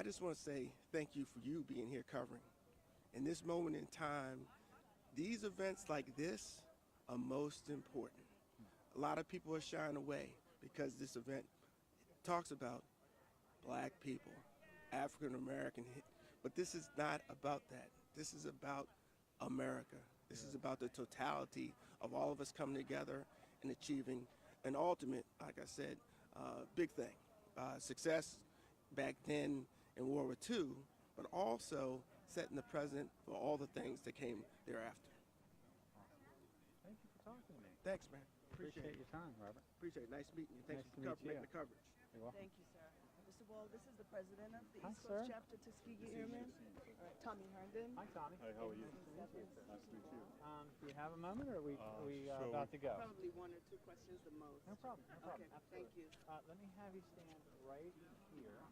I just want to say thank you for you being here covering. In this moment in time, these events like this are most important. A lot of people are shying away because this event talks about black people, African American, but this is not about that. This is about America. This is about the totality of all of us coming together and achieving an ultimate, like I said, big thing. Success back then in World War II, but also setting the precedent for all the things that came thereafter. Thank you for talking to me. Thanks, man. Appreciate your time, Robert. Appreciate it. Nice meeting you. Thanks Nice for to meet making you. the coverage. You're welcome. Thank you, sir. Mr. Wall, this is the president of the Hi, East sir. Coast chapter, Tuskegee Airmen. All right, Tommy Herndon. Hi, Tommy. Hi, how are you? Nice to meet you. Nice to meet you. Do you have a moment, or are we sure. about to go? Probably one or two questions the most. No problem. No problem. Okay, Absolutely. thank you. Let me have you stand right here,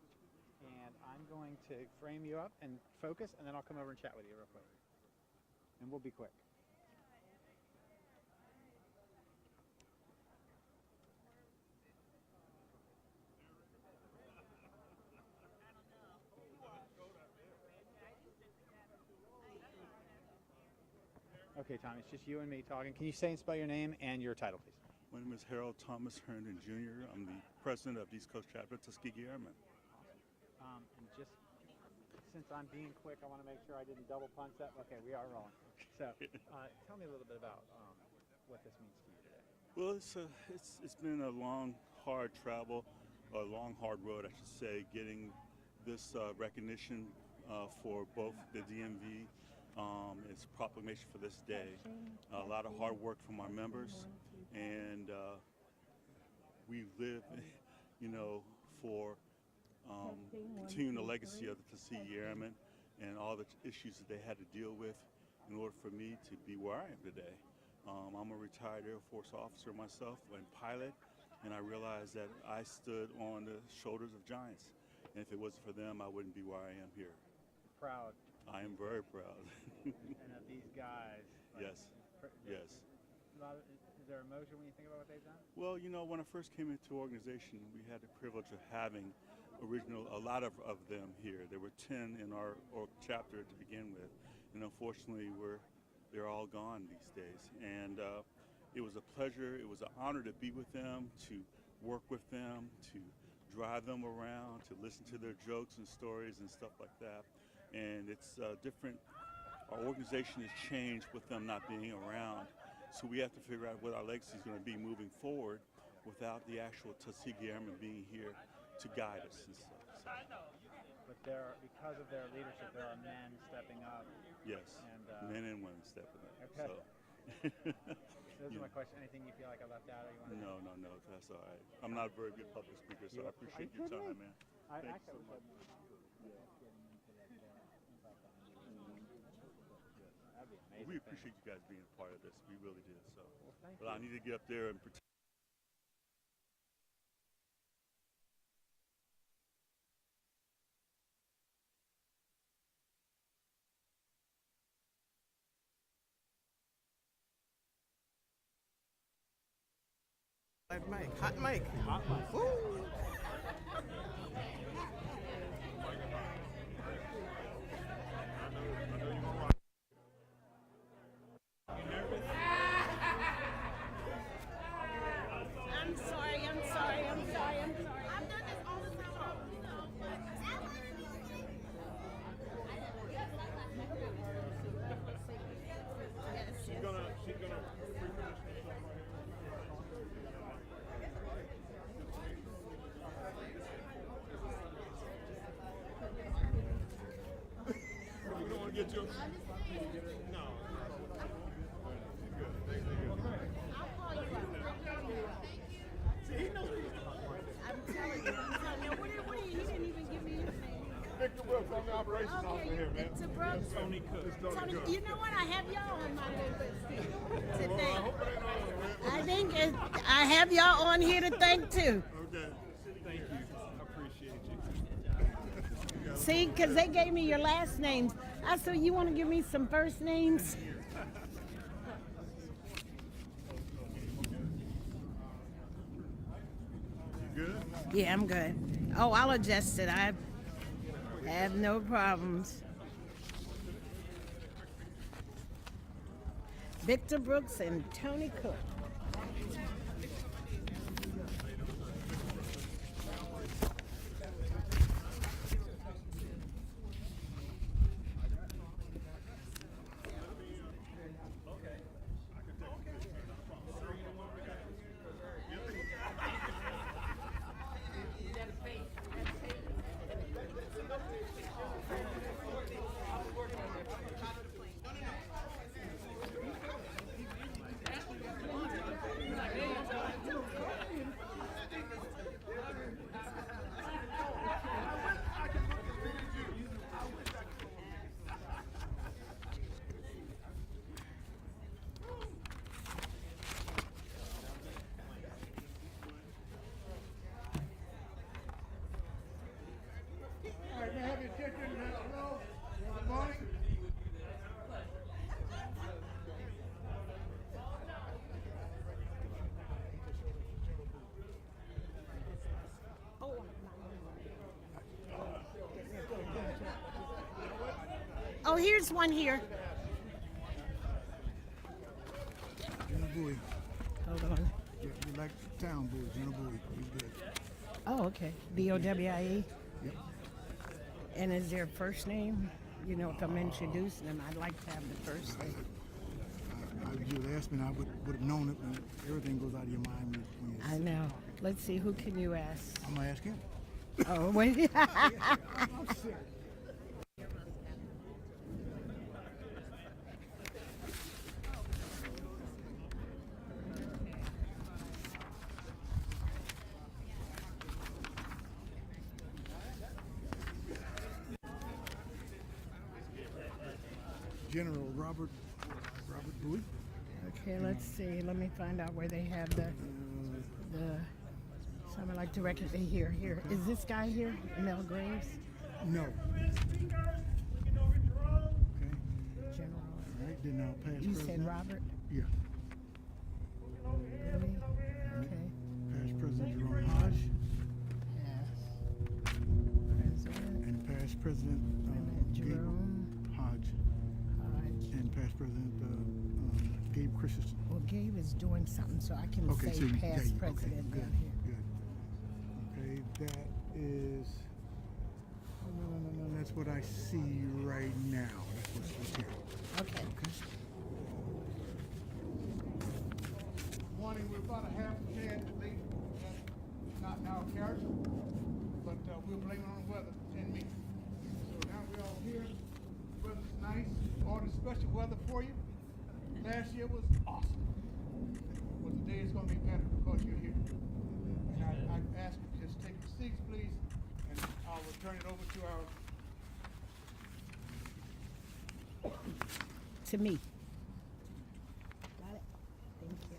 and I'm going to frame you up and focus, and then I'll come over and chat with you real quick. And we'll be quick. Okay, Tommy, it's just you and me talking. Can you say and spell your name and your title, please? My name is Harold Thomas Herndon Jr. I'm the president of East Coast Chapter Tuskegee Airmen. And just since I'm being quick, I want to make sure I didn't double punch that. Okay, we are rolling. So, tell me a little bit about what this means to you today. Well, it's been a long, hard travel, a long, hard road, I should say, getting this recognition for both the DMV. It's a proclamation for this day. A lot of hard work from our members, and we live, for continuing the legacy of the Tuskegee Airmen and all the issues that they had to deal with in order for me to be where I am today. I'm a retired Air Force officer myself and pilot, and I realized that I stood on the shoulders of giants, and if it wasn't for them, I wouldn't be where I am here. Proud. I am very proud. And of these guys. Yes. Yes. Is there emotion when you think about what they've done? Well, when I first came into the organization, we had the privilege of having a lot of them here. There were 10 in our chapter to begin with, and unfortunately, they're all gone these days. And it was a pleasure, it was an honor to be with them, to work with them, to drive them around, to listen to their jokes and stories and stuff like that. And it's different. Our organization has changed with them not being around, so we have to figure out what our legacy is going to be moving forward without the actual Tuskegee Airmen being here to guide us and stuff. So. But because of their leadership, there are men stepping up. Yes, and, men and women stepping up. Okay. So. Those are my questions. Anything you feel like I left out or you want to No, that's all right. I'm not a very good public speaker, so I appreciate your time, man. Thank you so much. We appreciate you guys being a part of this. We really did. So, but I need to get up there and protect. Hot mic. Woo. I'm sorry. I've done this all the time, She's gonna we don't want to get you. No. I'll call you up. See, he knows what he's I'm telling you. What are you? He didn't even give me his name. Victor Brooks, I'm the operations officer here, man. It's a Brooks. Tony Cook. Tony, you know what? I have y'all on my list to thank. I think I have y'all on here to thank too. Okay. Thank you. I appreciate you. See, because they gave me your last names. I said, you want to give me some first names? You good? Yeah, I'm good. Oh, I'll adjust it. Have no problems. Victor Brooks and Tony Cook. Oh, here's one here. General Bowie. Hold on. Yeah, we like town Bowie, General Bowie. We good. Oh, okay. B-O-W-I-E. Yep. And is there a first name? You know, if I'm introducing them, I'd like to have the first name. If you would ask me, I would have known it, but everything goes out of your mind when you I know. Let's see, who can you ask? I'm gonna ask him. Oh, wait. I'm serious. General Robert Bowie. Okay, let's see. Let me find out where they have the someone like to record here. Here. Is this guy here? Mel Graves? No. Okay. General. All right. Then I'll pass. You president. said Robert? Yeah. Really? Okay. Past President Jerome Hodge Past President and past President Gabe Jerome Hodge Hodge. and past President Gabe Christensen. Well, Gabe is doing something, so I can Okay, say so you- past yeah, you- president okay, down good, here. good. Okay, that is. Oh, no, that's what I see right now. That's what's here. Okay. Okay. Morning, we're about a half a minute late. Not in our character, but we're blaming on the weather. 10 minutes. So now we're all here. The weather's nice. Ordered special weather for you. Last year was awesome. But today is going to be better because you're here. And I ask you to just take your seats, please, and I'll return it over to our. To me. Got it? Thank you.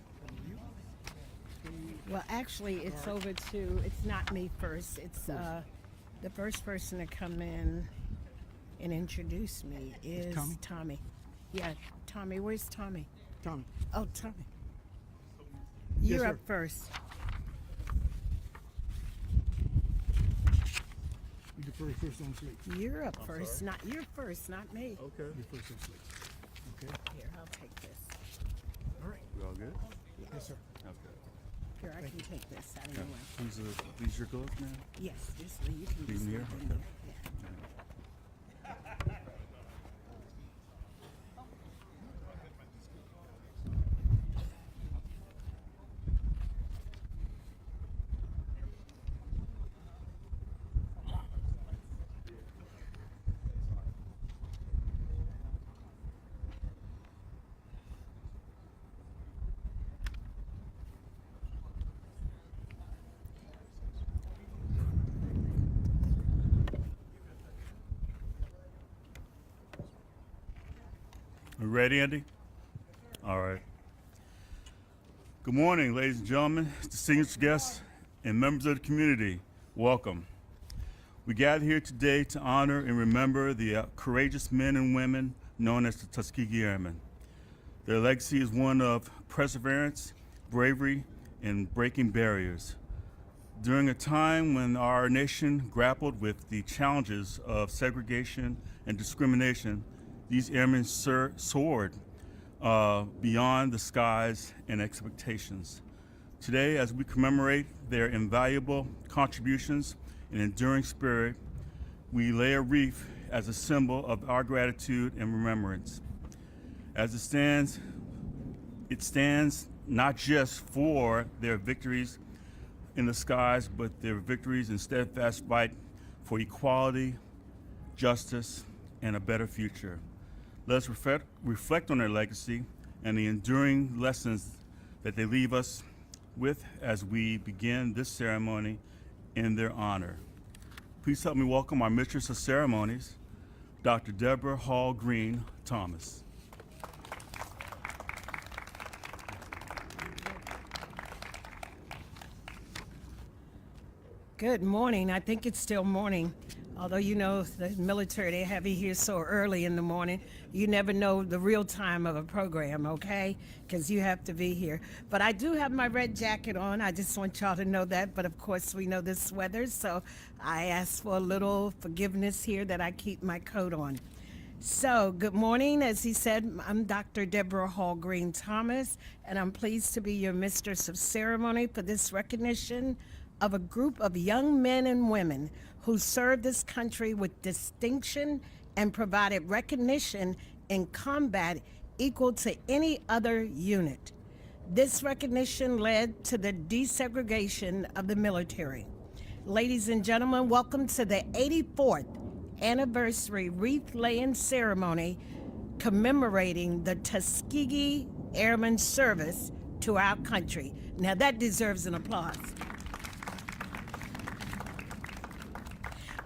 Well, actually, it's over to, it's not me first. It's the first person to come in and introduce me is Tommy? Tommy. Yeah, Tommy. Where's Tommy? Tommy. Oh, Tommy. Yes, You're sir. up first. You the first on slate. You're up first. Not you're first, not me. Okay. You're first on slate. Okay. Here, I'll take this. All right. We all good? Yes, sir. Okay. Here, I can take this out of your way. These your gloves now? Yes, just you can Leave just them here? leave them there. Yeah. We ready, Andy? All right. Good morning, ladies and gentlemen, distinguished guests, and members of the community. Welcome. We gather here today to honor and remember the courageous men and women known as the Tuskegee Airmen. Their legacy is one of perseverance, bravery, and breaking barriers. During a time when our nation grappled with the challenges of segregation and discrimination, these airmen soared beyond the skies and expectations. Today, as we commemorate their invaluable contributions and enduring spirit, we lay a wreath as a symbol of our gratitude and remembrance. As it stands not just for their victories in the skies, but their victories and steadfast fight for equality, justice, and a better future. Let's reflect on their legacy and the enduring lessons that they leave us with as we begin this ceremony in their honor. Please help me welcome our Mistress of Ceremonies, Dr. Deborah Hall Green Thomas. Good morning. I think it's still morning. Although you know the military, they have you here so early in the morning. You never know the real time of a program, okay? Because you have to be here. But I do have my red jacket on. I just want y'all to know that. But of course, we know this weather, so I ask for a little forgiveness here that I keep my coat on. So, good morning. As he said, I'm Dr. Deborah Hall Green Thomas, and I'm pleased to be your Mistress of Ceremony for this recognition of a group of young men and women who served this country with distinction and provided recognition in combat equal to any other unit. This recognition led to the desegregation of the military. Ladies and gentlemen, welcome to the 84th anniversary wreath-laying ceremony commemorating the Tuskegee Airmen service to our country. Now that deserves an applause.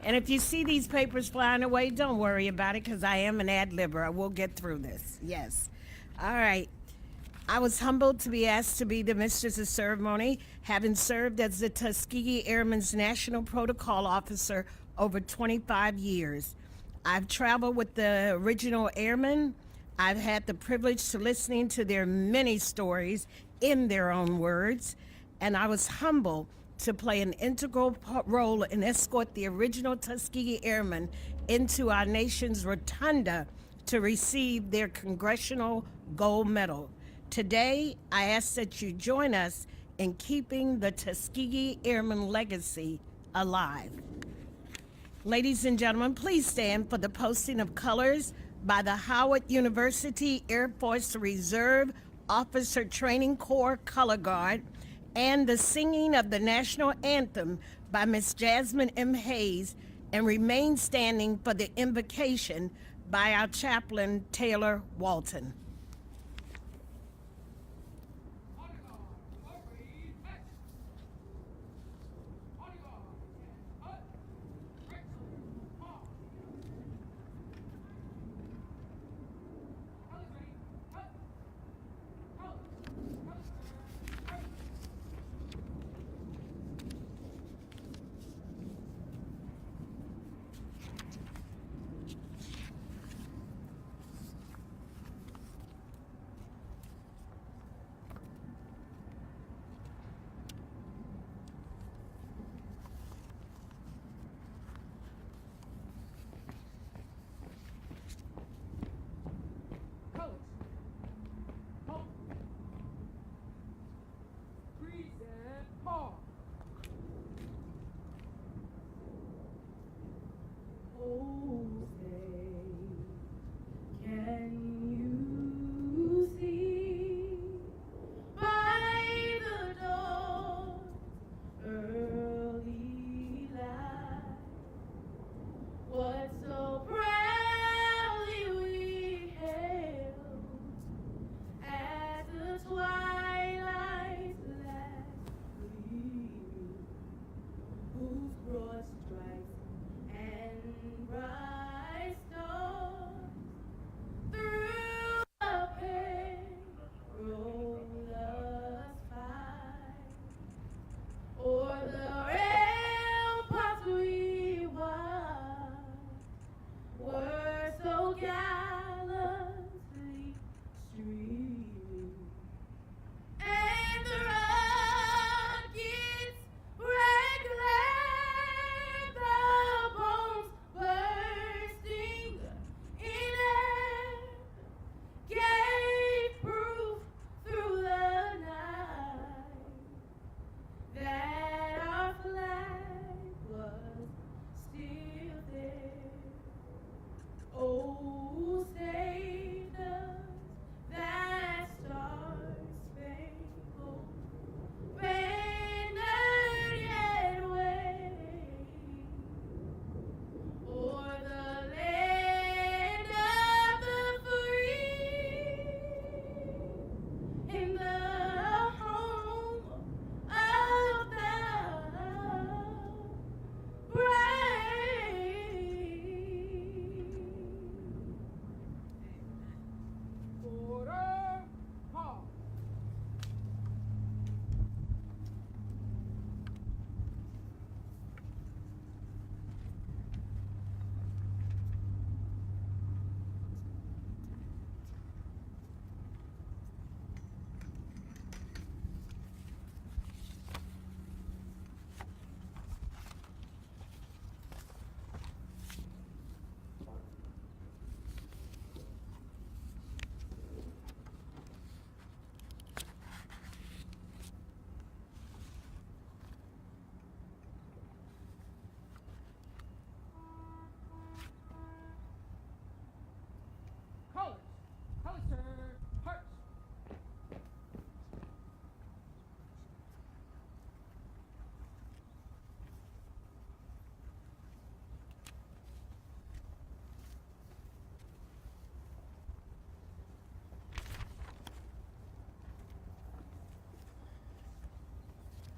And if you see these papers flying away, don't worry about it, because I am an ad-libber. I will get through this. Yes. All right. I was humbled to be asked to be the Mistress of Ceremony, having served as the Tuskegee Airmen's National Protocol Officer over 25 years. I've traveled with the original airmen. I've had the privilege to listening to their many stories in their own words, and I was humbled to play an integral role and escort the original Tuskegee Airmen into our nation's rotunda to receive their Congressional Gold Medal. Today, I ask that you join us in keeping the Tuskegee Airmen legacy alive. Ladies and gentlemen, please stand for the posting of colors by the Howard University Air Force Reserve Officer Training Corps Color Guard and the singing of the national anthem by Miss Jasmine M. Hayes, and remain standing for the invocation by our chaplain, Taylor Walton.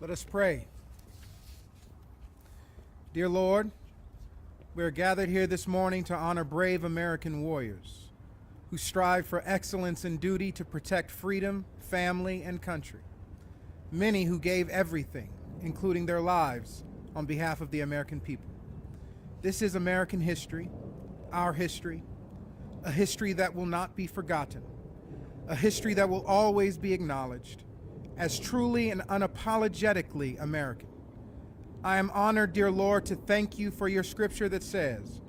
Let us pray. Dear Lord, we are gathered here this morning to honor brave American warriors who strive for excellence and duty to protect freedom, family, and country. Many who gave everything, including their lives, on behalf of the American people. This is American history, our history, a history that will not be forgotten, a history that will always be acknowledged as truly and unapologetically American. I am honored, dear Lord, to thank you for your scripture that says,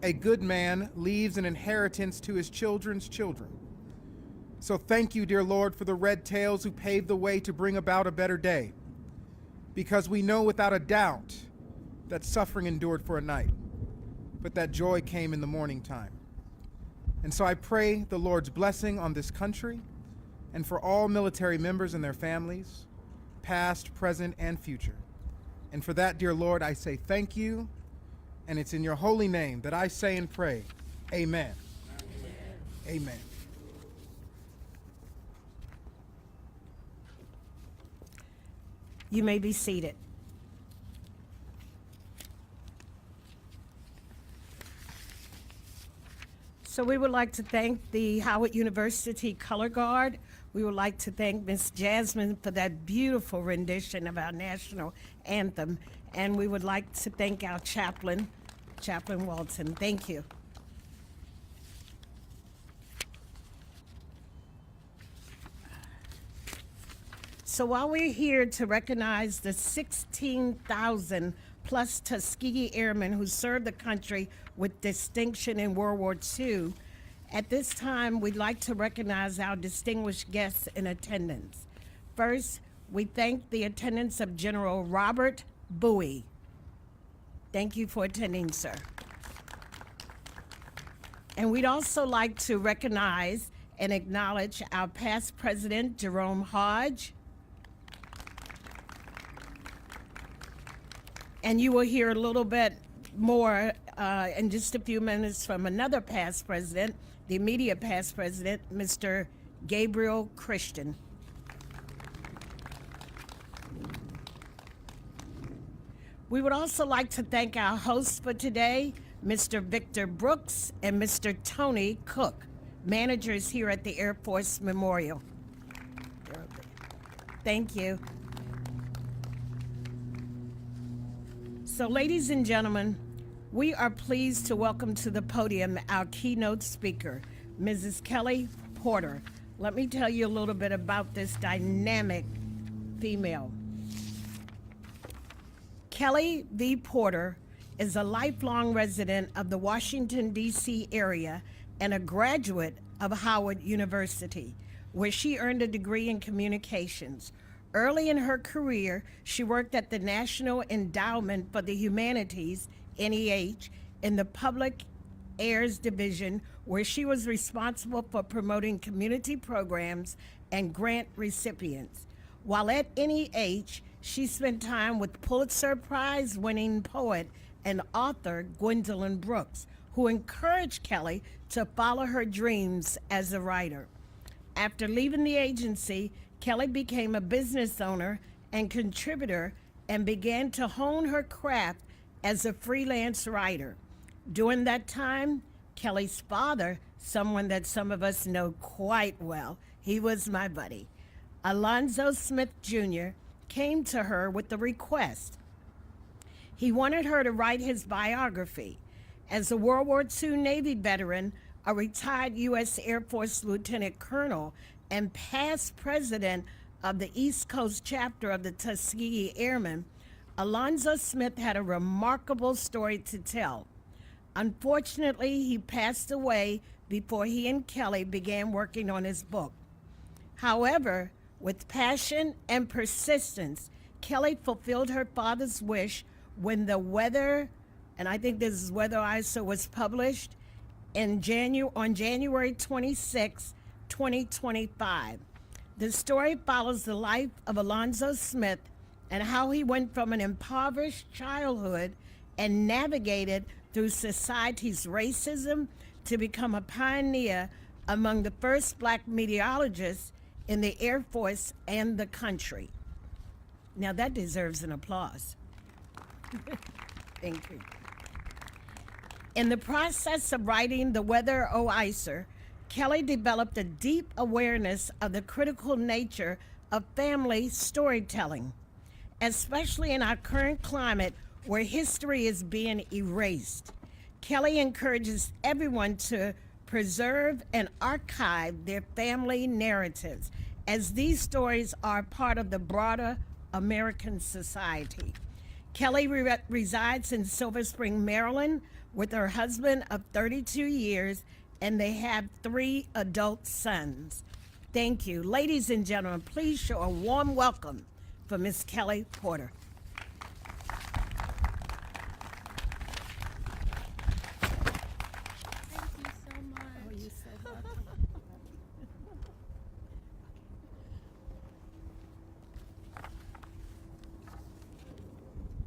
"A good man leaves an inheritance to his children's children." So thank you, dear Lord, for the red tails who paved the way to bring about a better day, because we know without a doubt that suffering endured for a night, but that joy came in the morning time. And so I pray the Lord's blessing on this country and for all military members and their families, past, present, and future. And for that, dear Lord, I say thank you, and it's in your holy name that I say and pray, amen. Amen. Amen. You may be seated. So we would like to thank the Howard University Color Guard. We would like to thank Miss Jasmine for that beautiful rendition of our national anthem. And we would like to thank our chaplain, Chaplain Walton. Thank you. So while we're here to recognize the 16,000 plus Tuskegee Airmen who served the country with distinction in World War II, at this time we'd like to recognize our distinguished guests in attendance. First, we thank the attendance of General Robert Bowie. Thank you for attending, sir. And we'd also like to recognize and acknowledge our past president, Jerome Hodge. And you will hear a little bit more in just a few minutes from another past president, the immediate past president, Mr. Gabriel Christian. We would also like to thank our hosts for today, Mr. Victor Brooks and Mr. Tony Cook, managers here at the Air Force Memorial. Thank you. So, ladies and gentlemen, we are pleased to welcome to the podium our keynote speaker, Mrs. Kelly Porter. Let me tell you a little bit about this dynamic female. Kelly V. Porter is a lifelong resident of the Washington, D.C. area and a graduate of Howard University, where she earned a degree in communications. Early in her career, she worked at the National Endowment for the Humanities, NEH, in the Public Affairs Division, where she was responsible for promoting community programs and grant recipients. While at NEH, she spent time with Pulitzer Prize-winning poet and author Gwendolyn Brooks, who encouraged Kelly to follow her dreams as a writer. After leaving the agency, Kelly became a business owner and contributor and began to hone her craft as a freelance writer. During that time, Kelly's father, someone that some of us know quite well, he was my buddy, Alonzo Smith Jr., came to her with a request. He wanted her to write his biography. As a World War II Navy veteran, a retired U.S. Air Force Lieutenant Colonel, and past president of the East Coast chapter of the Tuskegee Airmen, Alonzo Smith had a remarkable story to tell. Unfortunately, he passed away before he and Kelly began working on his book. However, with passion and persistence, Kelly fulfilled her father's wish when the Weather, and I think this is Weather ISO, was published on January 26, 2025. The story follows the life of Alonzo Smith and how he went from an impoverished childhood and navigated through society's racism to become a pioneer among the first black meteorologists in the Air Force and the country. Now that deserves an applause. Thank you. In the process of writing The Weather Oiser, Kelly developed a deep awareness of the critical nature of family storytelling, especially in our current climate where history is being erased. Kelly encourages everyone to preserve and archive their family narratives, as these stories are part of the broader American society. Kelly resides in Silver Spring, Maryland, with her husband of 32 years, and they have 3 adult sons. Thank you. Ladies and gentlemen, please show a warm welcome for Miss Kelly Porter. Thank you so much. Oh, you're so welcome.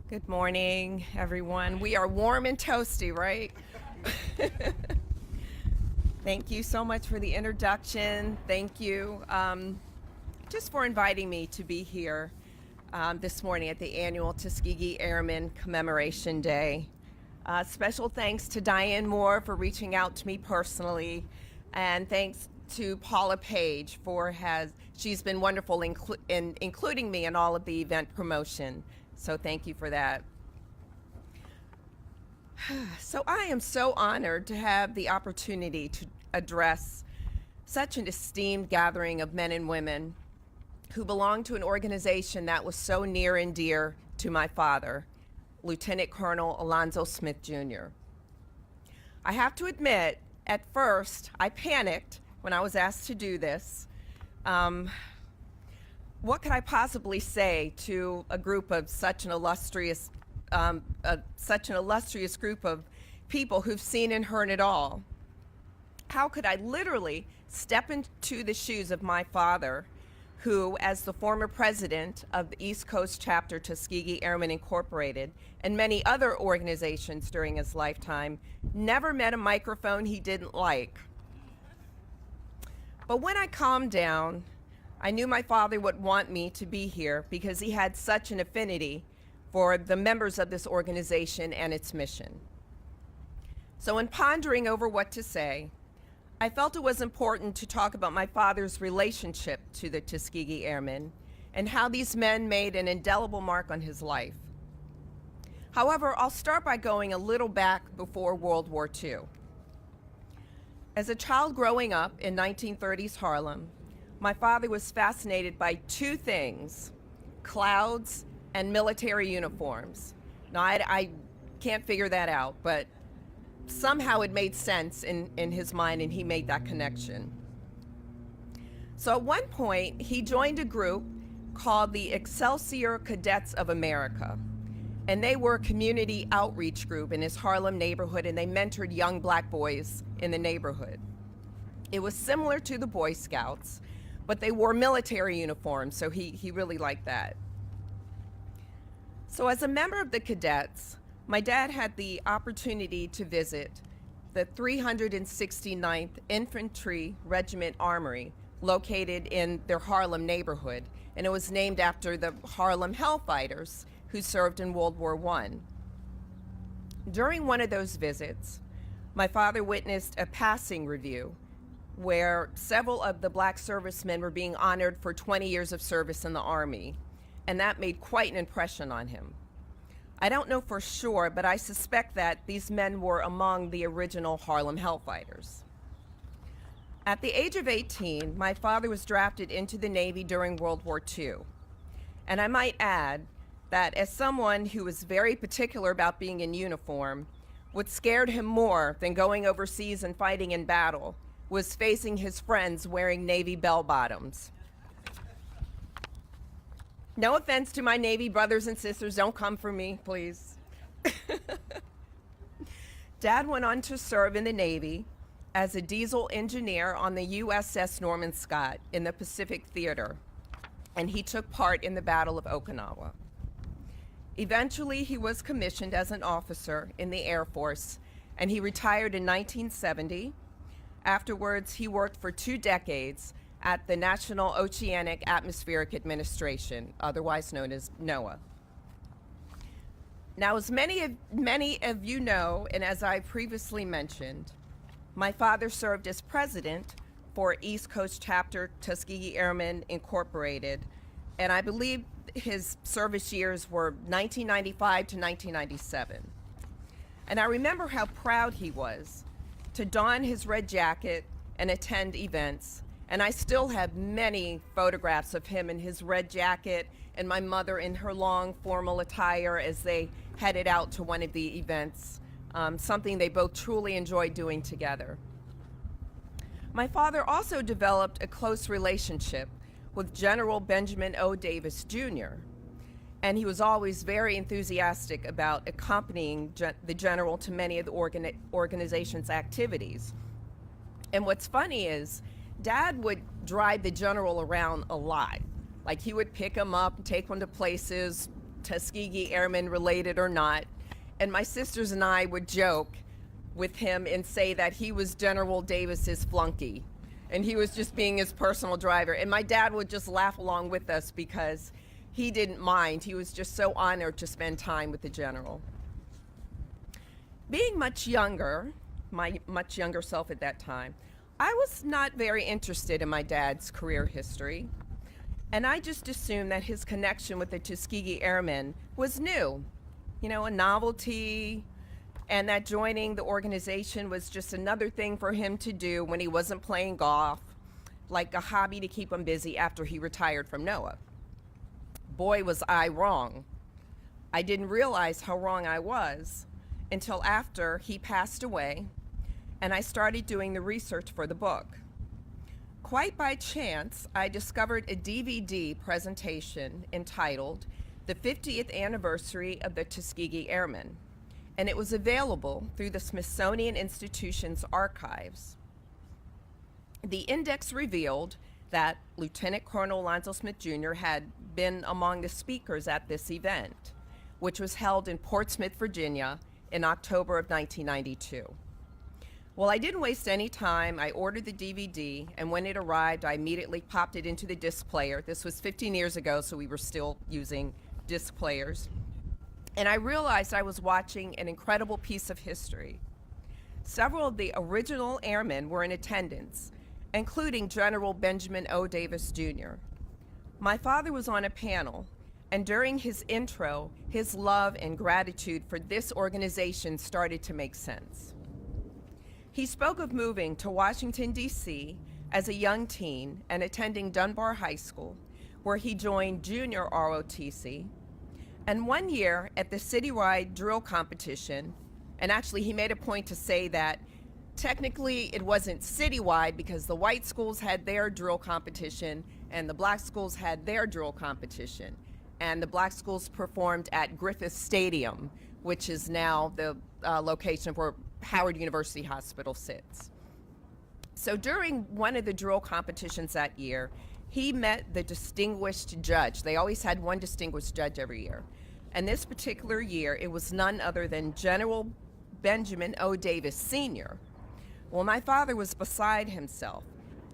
Good morning, everyone. We are warm and toasty, right? Thank you so much for the introduction. Thank you just for inviting me to be here this morning at the annual Tuskegee Airmen Commemoration Day. Special thanks to Diane Moore for reaching out to me personally, and thanks to Paula Page she's been wonderful in including me in all of the event promotion. So thank you for that. So I am so honored to have the opportunity to address such an esteemed gathering of men and women who belong to an organization that was so near and dear to my father, Lieutenant Colonel Alonzo Smith, Jr. I have to admit, at first, I panicked when I was asked to do this. What could I possibly say to a group of such an illustrious group of people who've seen and heard it all? How could I literally step into the shoes of my father, who, as the former president of the East Coast chapter Tuskegee Airmen Incorporated and many other organizations during his lifetime, never met a microphone he didn't like? But when I calmed down, I knew my father would want me to be here because he had such an affinity for the members of this organization and its mission. So in pondering over what to say, I felt it was important to talk about my father's relationship to the Tuskegee Airmen and how these men made an indelible mark on his life. However, I'll start by going a little back before World War II. As a child growing up in 1930s Harlem, my father was fascinated by 2 things: clouds and military uniforms. Now, I can't figure that out, but somehow it made sense in his mind, and he made that connection. So at one point, he joined a group called the Excelsior Cadets of America, and they were a community outreach group in his Harlem neighborhood, and they mentored young black boys in the neighborhood. It was similar to the Boy Scouts, but they wore military uniforms, so he really liked that. So as a member of the cadets, my dad had the opportunity to visit the 369th Infantry Regiment Armory located in their Harlem neighborhood, and it was named after the Harlem Hellfighters who served in World War I. During one of those visits, my father witnessed a passing review where several of the black servicemen were being honored for 20 years of service in the Army, and that made quite an impression on him. I don't know for sure, but I suspect that these men were among the original Harlem Hellfighters. At the age of 18, my father was drafted into the Navy during World War II. And I might add that as someone who was very particular about being in uniform, what scared him more than going overseas and fighting in battle was facing his friends wearing Navy bell-bottoms. No offense to my Navy brothers and sisters, don't come for me, please. Dad went on to serve in the Navy as a diesel engineer on the USS Norman Scott in the Pacific Theater, and he took part in the Battle of Okinawa. Eventually, he was commissioned as an officer in the Air Force, and he retired in 1970. Afterwards, he worked for 2 decades at the National Oceanic Atmospheric Administration, otherwise known as NOAA. Now, as many of you know, and as I previously mentioned, my father served as president for East Coast Chapter Tuskegee Airmen Incorporated, and I believe his service years were 1995 to 1997. And I remember how proud he was to don his red jacket and attend events. And I still have many photographs of him in his red jacket and my mother in her long formal attire as they headed out to one of the events, something they both truly enjoyed doing together. My father also developed a close relationship with General Benjamin O. Davis Jr., and he was always very enthusiastic about accompanying the general to many of the organization's activities. And what's funny is, Dad would drive the general around a lot. Like, he would pick him up and take him to places, Tuskegee Airmen related or not. And my sisters and I would joke with him and say that he was General Davis's flunky, and he was just being his personal driver. And my dad would just laugh along with us because he didn't mind. He was just so honored to spend time with the general. Being much younger, my much younger self at that time, I was not very interested in my dad's career history, and I just assumed that his connection with the Tuskegee Airmen was new, you know, a novelty, and that joining the organization was just another thing for him to do when he wasn't playing golf, like a hobby to keep him busy after he retired from NOAA. Boy, was I wrong. I didn't realize how wrong I was until after he passed away and I started doing the research for the book. Quite by chance, I discovered a DVD presentation entitled The 50th Anniversary of the Tuskegee Airmen, and it was available through the Smithsonian Institution's archives. The index revealed that Lieutenant Colonel Alonzo Smith Jr. had been among the speakers at this event, which was held in Portsmouth, Virginia in October of 1992. Well, I didn't waste any time. I ordered the DVD, and when it arrived, I immediately popped it into the disc player. This was 15 years ago, so we were still using disc players. And I realized I was watching an incredible piece of history. Several of the original airmen were in attendance, including General Benjamin O. Davis Jr. My father was on a panel, and during his intro, his love and gratitude for this organization started to make sense. He spoke of moving to Washington, D.C. as a young teen and attending Dunbar High School, where he joined junior ROTC. And one year at the citywide drill competition, and actually he made a point to say that technically it wasn't citywide because the white schools had their drill competition and the black schools had their drill competition. And the black schools performed at Griffith Stadium, which is now the location where Howard University Hospital sits. So during one of the drill competitions that year, he met the distinguished judge. They always had one distinguished judge every year. And this particular year, it was none other than General Benjamin O. Davis Sr. Well, my father was beside himself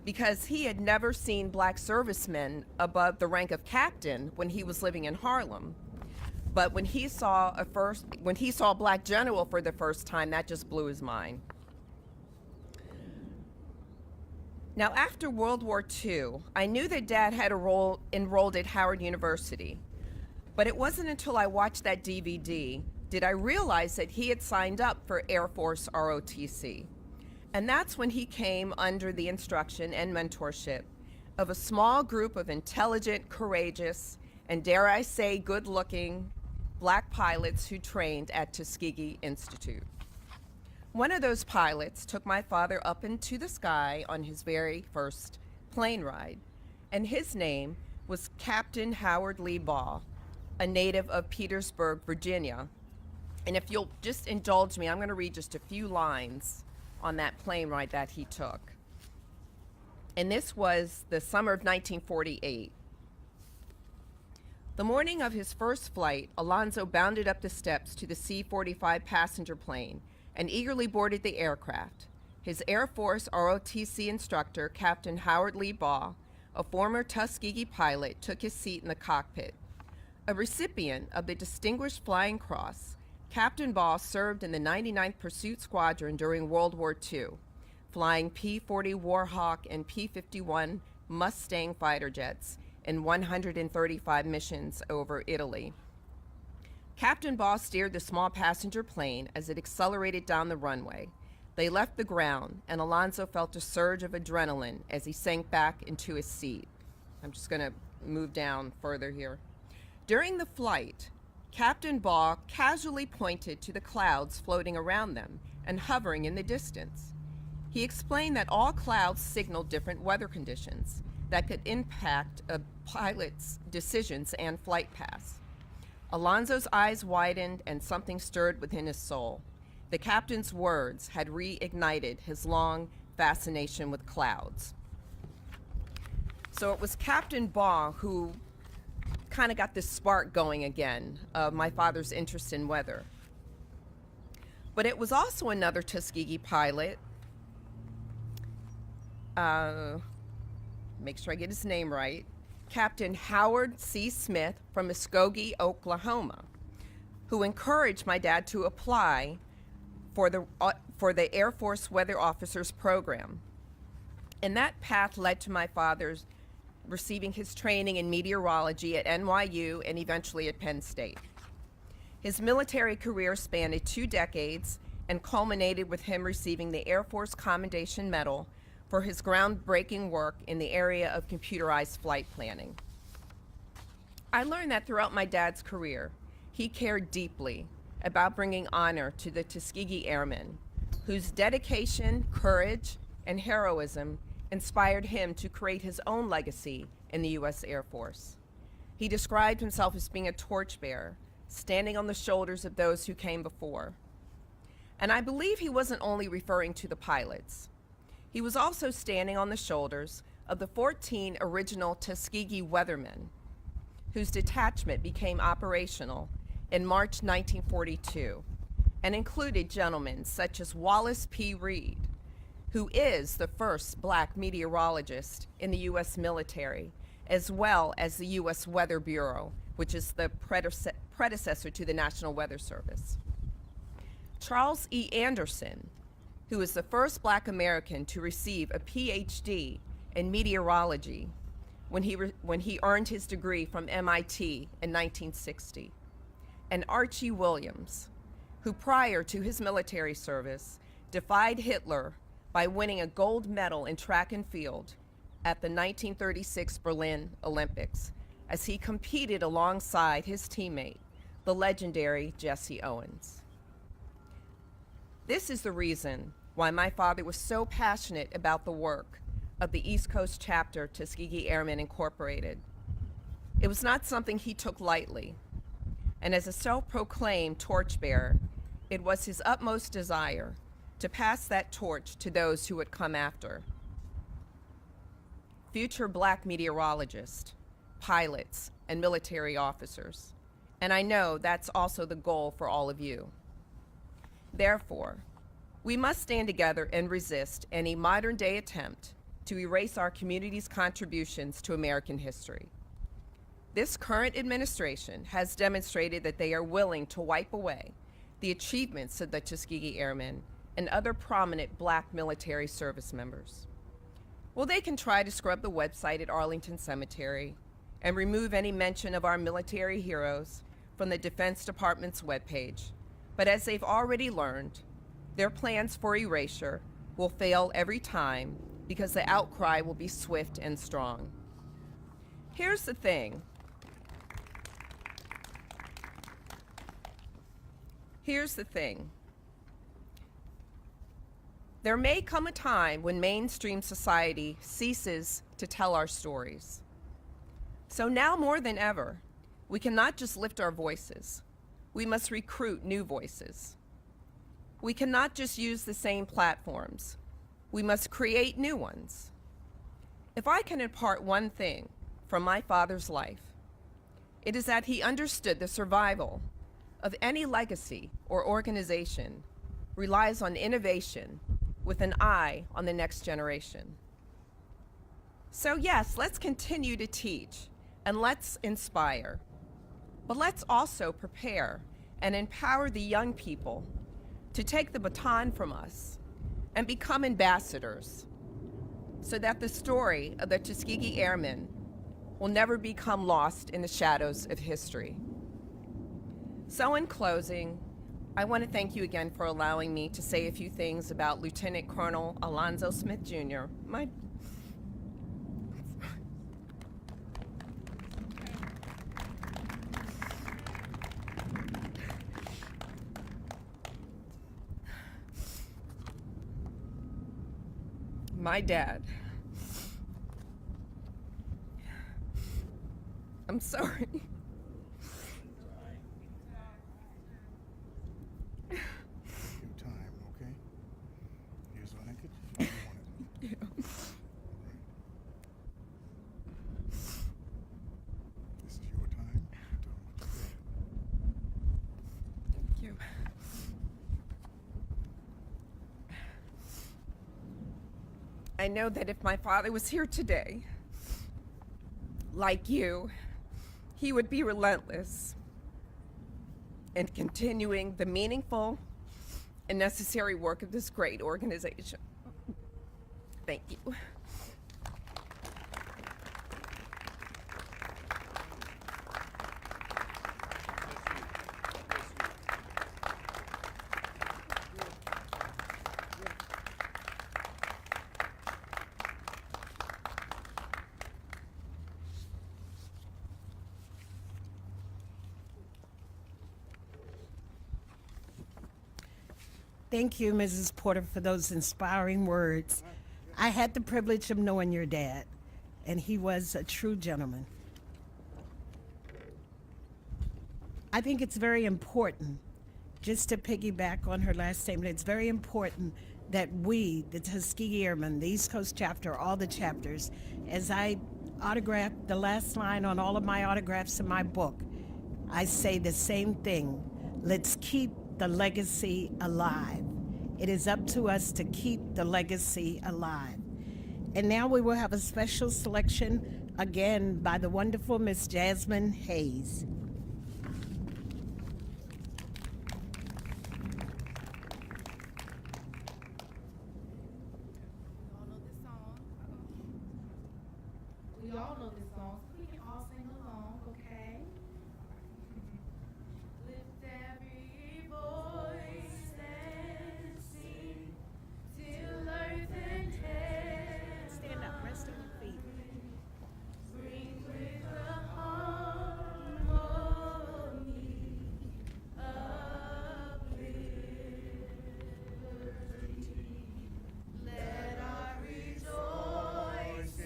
because he had never seen black servicemen above the rank of captain when he was living in Harlem. But when he saw a black general for the first time, that just blew his mind. Now, after World War II, I knew that Dad had enrolled at Howard University, but it wasn't until I watched that DVD did I realize that he had signed up for Air Force ROTC. And that's when he came under the instruction and mentorship of a small group of intelligent, courageous, and dare I say, good-looking black pilots who trained at Tuskegee Institute. One of those pilots took my father up into the sky on his very first plane ride, and his name was Captain Howard Lee Baugh, a native of Petersburg, Virginia. And if you'll just indulge me, I'm going to read just a few lines on that plane ride that he took. And this was the summer of 1948. The morning of his first flight, Alonzo bounded up the steps to the C-45 passenger plane and eagerly boarded the aircraft. his Air Force ROTC instructor, Captain Howard Lee Baugh, a former Tuskegee pilot, took his seat in the cockpit. A recipient of the Distinguished Flying Cross, Captain Baugh served in the 99th Pursuit Squadron during World War II, flying P-40 Warhawk and P-51 Mustang fighter jets in 135 missions over Italy. Captain Baugh steered the small passenger plane as it accelerated down the runway. They left the ground, and Alonzo felt a surge of adrenaline as he sank back into his seat. I'm just going to move down further here. During the flight, Captain Baugh casually pointed to the clouds floating around them and hovering in the distance. He explained that all clouds signaled different weather conditions that could impact a pilot's decisions and flight paths. Alonzo's eyes widened and something stirred within his soul. The captain's words had reignited his long fascination with clouds. So it was Captain Baugh who kind of got this spark going again of my father's interest in weather. But it was also another Tuskegee pilot, make sure I get his name right, Captain Howard C. Smith from Muskogee, Oklahoma, who encouraged my dad to apply for the Air Force Weather Officers Program. And that path led to my father's receiving his training in meteorology at NYU and eventually at Penn State. His military career spanned 2 decades and culminated with him receiving the Air Force Commendation Medal for his groundbreaking work in the area of computerized flight planning. I learned that throughout my dad's career, he cared deeply about bringing honor to the Tuskegee Airmen, whose dedication, courage, and heroism inspired him to create his own legacy in the U.S. Air Force. He described himself as being a torchbearer, standing on the shoulders of those who came before. And I believe he wasn't only referring to the pilots. He was also standing on the shoulders of the 14 original Tuskegee weathermen, whose detachment became operational in March 1942 and included gentlemen such as Wallace P. Reed, who is the first black meteorologist in the U.S. military, as well as the U.S. Weather Bureau, which is the predecessor to the National Weather Service. Charles E. Anderson, who is the first black American to receive a PhD in meteorology when he earned his degree from MIT in 1960. And Archie Williams, who prior to his military service defied Hitler by winning a gold medal in track and field at the 1936 Berlin Olympics as he competed alongside his teammate, the legendary Jesse Owens. This is the reason why my father was so passionate about the work of the East Coast chapter Tuskegee Airmen Incorporated. It was not something he took lightly, and as a self-proclaimed torchbearer, it was his utmost desire to pass that torch to those who would come after. Future black meteorologists, pilots, and military officers. And I know that's also the goal for all of you. Therefore, we must stand together and resist any modern-day attempt to erase our community's contributions to American history. This current administration has demonstrated that they are willing to wipe away the achievements of the Tuskegee Airmen and other prominent black military service members. Well, they can try to scrub the website at Arlington Cemetery and remove any mention of our military heroes from the Defense Department's webpage. But as they've already learned, their plans for erasure will fail every time because the outcry will be swift and strong. Here's the thing. There may come a time when mainstream society ceases to tell our stories. So now more than ever, we cannot just lift our voices. We must recruit new voices. We cannot just use the same platforms. We must create new ones. If I can impart one thing from my father's life, it is that he understood the survival of any legacy or organization relies on innovation with an eye on the next generation. So yes, let's continue to teach and let's inspire, but let's also prepare and empower the young people to take the baton from us and become ambassadors so that the story of the Tuskegee Airmen will never become lost in the shadows of history. So in closing, I want to thank you again for allowing me to say a few things about Lieutenant Colonel Alonzo Smith Jr., my dad. I'm sorry. Your time, okay? Here's what I could do. Yeah. This is your time. You're doing what you said. Thank you. I know that if my father was here today, like you, he would be relentless in continuing the meaningful and necessary work of this great organization. Thank you. Thank you, Mrs. Porter, for those inspiring words. I had the privilege of knowing your dad, and he was a true gentleman. I think it's very important, just to piggyback on her last statement, it's very important that we, the Tuskegee Airmen, the East Coast chapter, all the chapters, as I autograph the last line on all of my autographs in my book, I say the same thing. Let's keep the legacy alive. It is up to us to keep the legacy alive. And now we will have a special selection again by the wonderful Miss Jasmine Hayes. We all know this song, so we can all sing along, okay? Lift every voice and sing till earth and heaven Stand up, rest on your feet. ring with the harmony of liberty. Let our rejoicing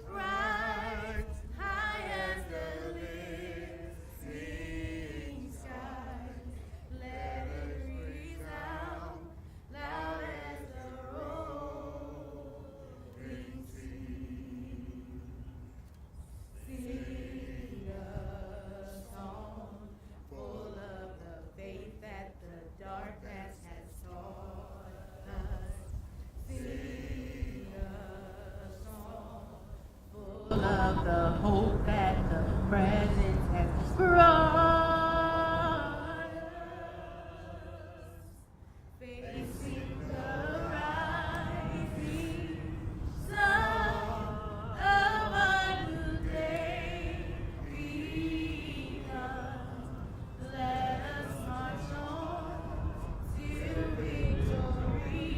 rise high as the listening skies. Let it resound loud as the rolling sea. Sing a song full of the faith that the dark past has taught us. Sing a song full of the hope that the present has brought us. Facing the rising sun of a new day begun. Let us march on to victory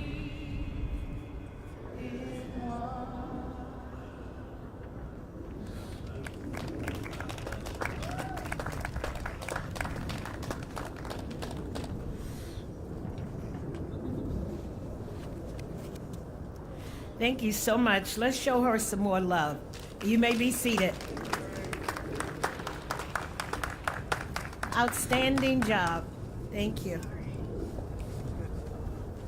in one. Thank you so much. Let's show her some more love. You may be seated. Outstanding job. Thank you.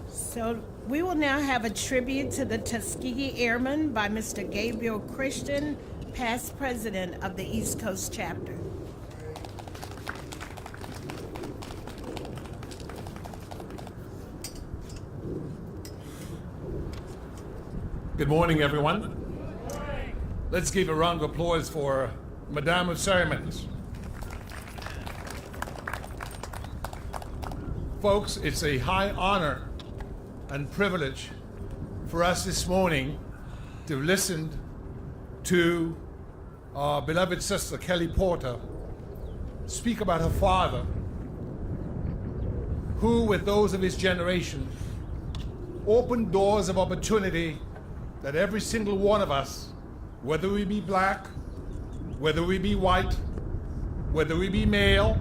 So we will now have a tribute to the Tuskegee Airmen by Mr. Gabriel Christian, past president of the East Coast chapter. Good morning, everyone. Let's give a round of applause for Madame of Ceremonies. Folks, it's a high honor and privilege for us this morning to listen to our beloved sister Kelly Porter speak about her father, who, with those of his generation, opened doors of opportunity that every single one of us, whether we be black, whether we be white, whether we be male,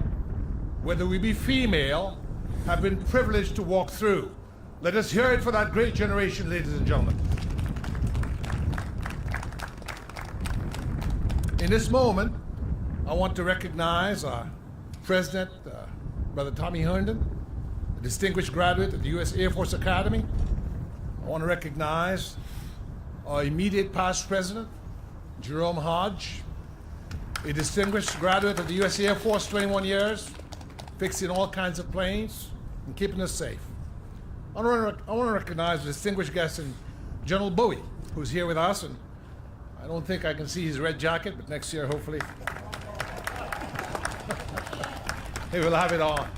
whether we be female, have been privileged to walk through. Let us hear it for that great generation, ladies and gentlemen. In this moment, I want to recognize our President, Brother Tommy Herndon, a distinguished graduate of the U.S. Air Force Academy. I want to recognize our immediate past President, Jerome Hodge, a distinguished graduate of the U.S. Air Force, 21 years, fixing all kinds of planes and keeping us safe. I want to recognize a distinguished guest in General Bowie, who's here with us, and I don't think I can see his red jacket, but next year, hopefully, he will have it on.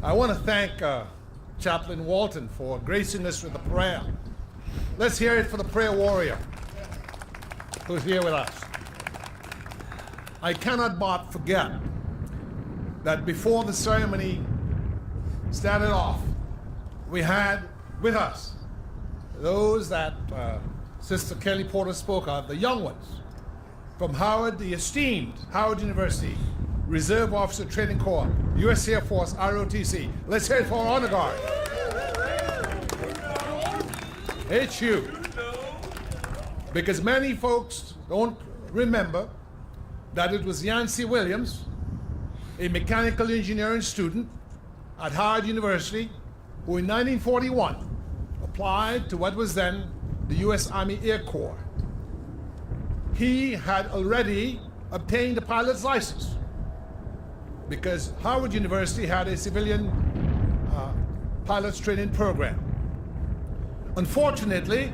I want to thank Chaplain Walton for gracing us with a prayer. Let's hear it for the prayer warrior who's here with us. I cannot but forget that before the ceremony started off, we had with us those that Sister Kelly Porter spoke of, the young ones from Howard, the esteemed Howard University Reserve Officer Training Corps, U.S. Air Force, ROTC. Let's hear it for our honor guard. HU. Because many folks don't remember that it was Yancey Williams, a mechanical engineering student at Howard University, who in 1941 applied to what was then the U.S. Army Air Corps. He had already obtained a pilot's license because Howard University had a civilian pilot's training program. Unfortunately,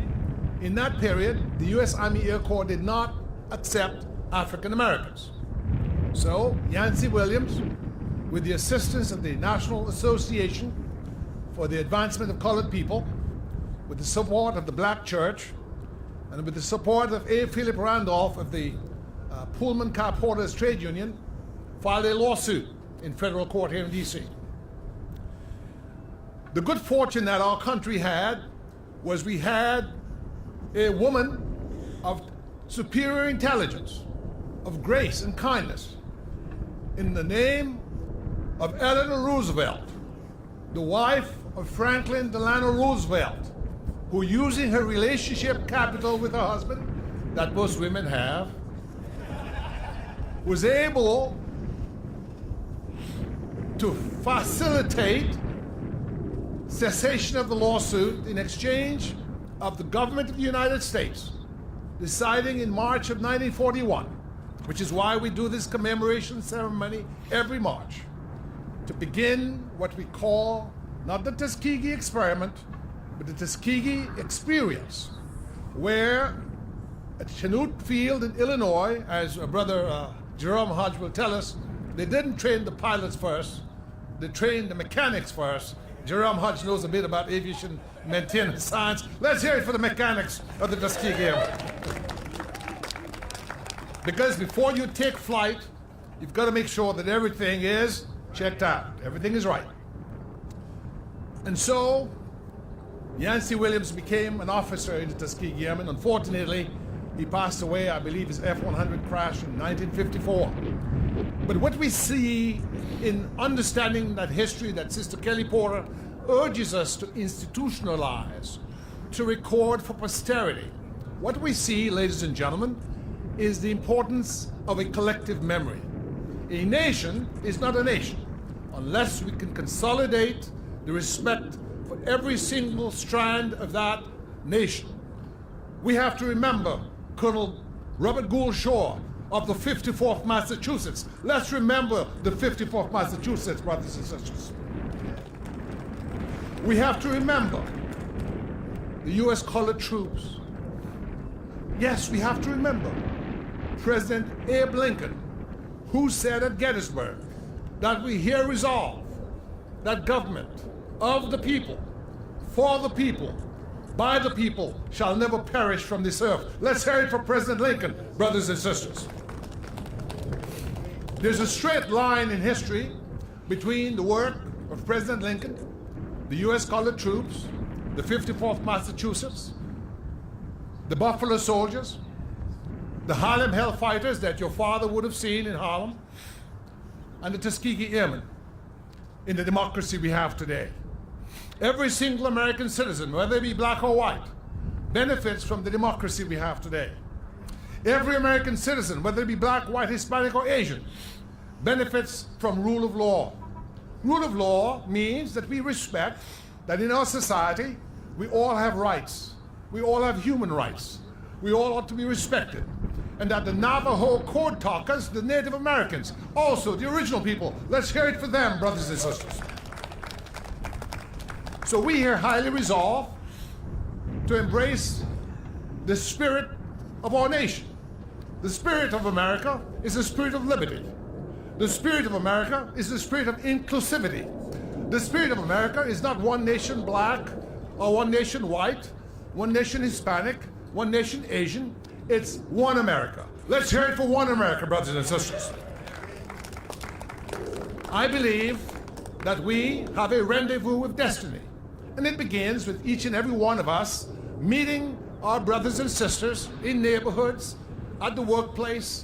in that period, the U.S. Army Air Corps did not accept African Americans. So Yancey Williams, with the assistance of the National Association for the Advancement of Colored People, with the support of the Black Church, and with the support of A. Philip Randolph of the Pullman Car Porters Trade Union, filed a lawsuit in federal court here in D.C. The good fortune that our country had was we had a woman of superior intelligence, of grace and kindness, in the name of Eleanor Roosevelt, the wife of Franklin Delano Roosevelt, who, using her relationship capital with her husband, that most women have, was able to facilitate cessation of the lawsuit in exchange of the government of the United States deciding in March of 1941, which is why we do this commemoration ceremony every March, to begin what we call not the Tuskegee experiment, but the Tuskegee experience, where at Chanute Field in Illinois, as Brother Jerome Hodge will tell us, they didn't train the pilots first, they trained the mechanics first. Jerome Hodge knows a bit about aviation maintenance science. Let's hear it for the mechanics of the Tuskegee Airmen. Because before you take flight, you've got to make sure that everything is checked out, everything is right. And so, Yancey Williams became an officer in the Tuskegee Airmen. Unfortunately, he passed away, I believe his F-100 crashed in 1954. But what we see in understanding that history that Sister Kelly Porter urges us to institutionalize, to record for posterity, what we see, ladies and gentlemen, is the importance of a collective memory. A nation is not a nation unless we can consolidate the respect for every single strand of that nation. We have to remember Colonel Robert Gould Shaw of the 54th Massachusetts. Let's remember the 54th Massachusetts, brothers and sisters. We have to remember the U.S. colored troops. Yes, we have to remember President Abe Lincoln, who said at Gettysburg that we here resolve that government of the people, for the people, by the people, shall never perish from this earth. Let's hear it for President Lincoln, brothers and sisters. There's a straight line in history between the work of President Lincoln, the U.S. colored troops, the 54th Massachusetts, the Buffalo Soldiers, the Harlem Hellfighters that your father would have seen in Harlem, and the Tuskegee Airmen in the democracy we have today. Every single American citizen, whether they be black or white, benefits from the democracy we have today. Every American citizen, whether they be black, white, Hispanic, or Asian, benefits from rule of law. Rule of law means that we respect that in our society, we all have rights. We all have human rights. We all ought to be respected. And that the Navajo code talkers, the Native Americans, also the original people, let's hear it for them, brothers and sisters. So we here highly resolve to embrace the spirit of our nation. The spirit of America is the spirit of liberty. The spirit of America is the spirit of inclusivity. The spirit of America is not one nation black or one nation white, one nation Hispanic, one nation Asian. It's one America. Let's hear it for one America, brothers and sisters. I believe that we have a rendezvous with destiny. And it begins with each and every one of us meeting our brothers and sisters in neighborhoods, at the workplace,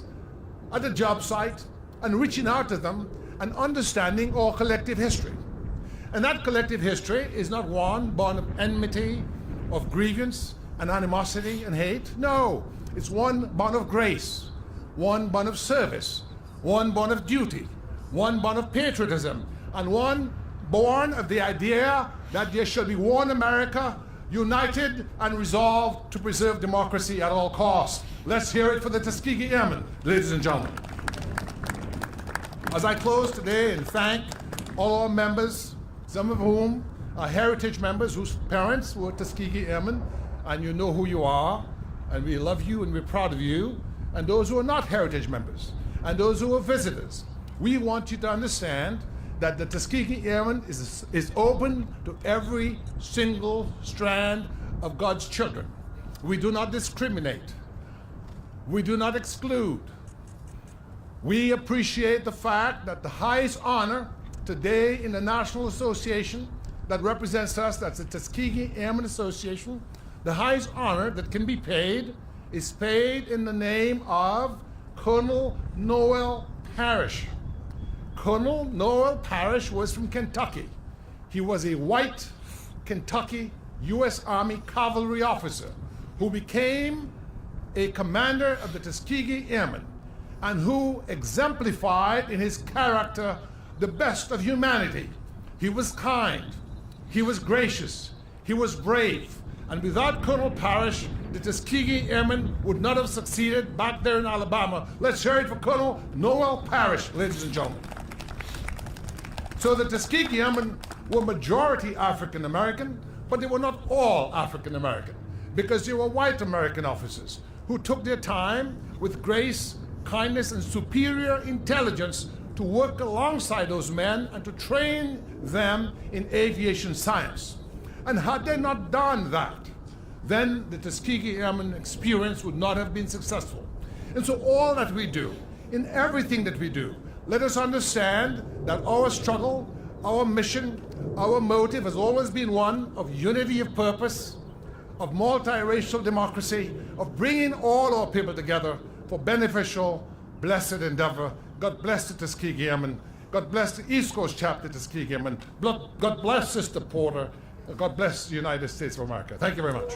at the job site, and reaching out to them and understanding our collective history. And that collective history is not one born of enmity, of grievance, and animosity and hate. No, it's one born of grace, one born of service, one born of duty, one born of patriotism, and one born of the idea that there shall be one America, united and resolved to preserve democracy at all costs. Let's hear it for the Tuskegee Airmen, ladies and gentlemen. As I close today and thank all our members, some of whom are heritage members whose parents were Tuskegee Airmen, and you know who you are, and we love you and we're proud of you, and those who are not heritage members, and those who are visitors. We want you to understand that the Tuskegee Airmen is open to every single strand of God's children. We do not discriminate. We do not exclude. We appreciate the fact that the highest honor today in the National Association that represents us, that's the Tuskegee Airmen Association, the highest honor that can be paid is paid in the name of Colonel Noel Parrish. Colonel Noel Parrish was from Kentucky. He was a white Kentucky U.S. Army cavalry officer who became a commander of the Tuskegee Airmen and who exemplified in his character the best of humanity. He was kind, he was gracious, he was brave, and without Colonel Parrish, the Tuskegee Airmen would not have succeeded back there in Alabama. Let's hear it for Colonel Noel Parrish, ladies and gentlemen. So the Tuskegee Airmen were majority African American, but they were not all African American, because they were white American officers who took their time with grace, kindness, and superior intelligence to work alongside those men and to train them in aviation science. And had they not done that, then the Tuskegee Airmen experience would not have been successful. And so all that we do, in everything that we do, let us understand that our struggle, our mission, our motive has always been one of unity of purpose, of multiracial democracy, of bringing all our people together for beneficial, blessed endeavor. God bless the Tuskegee Airmen. God bless the East Coast chapter of Tuskegee Airmen. God bless Sister Porter. God bless the United States of America. Thank you very much.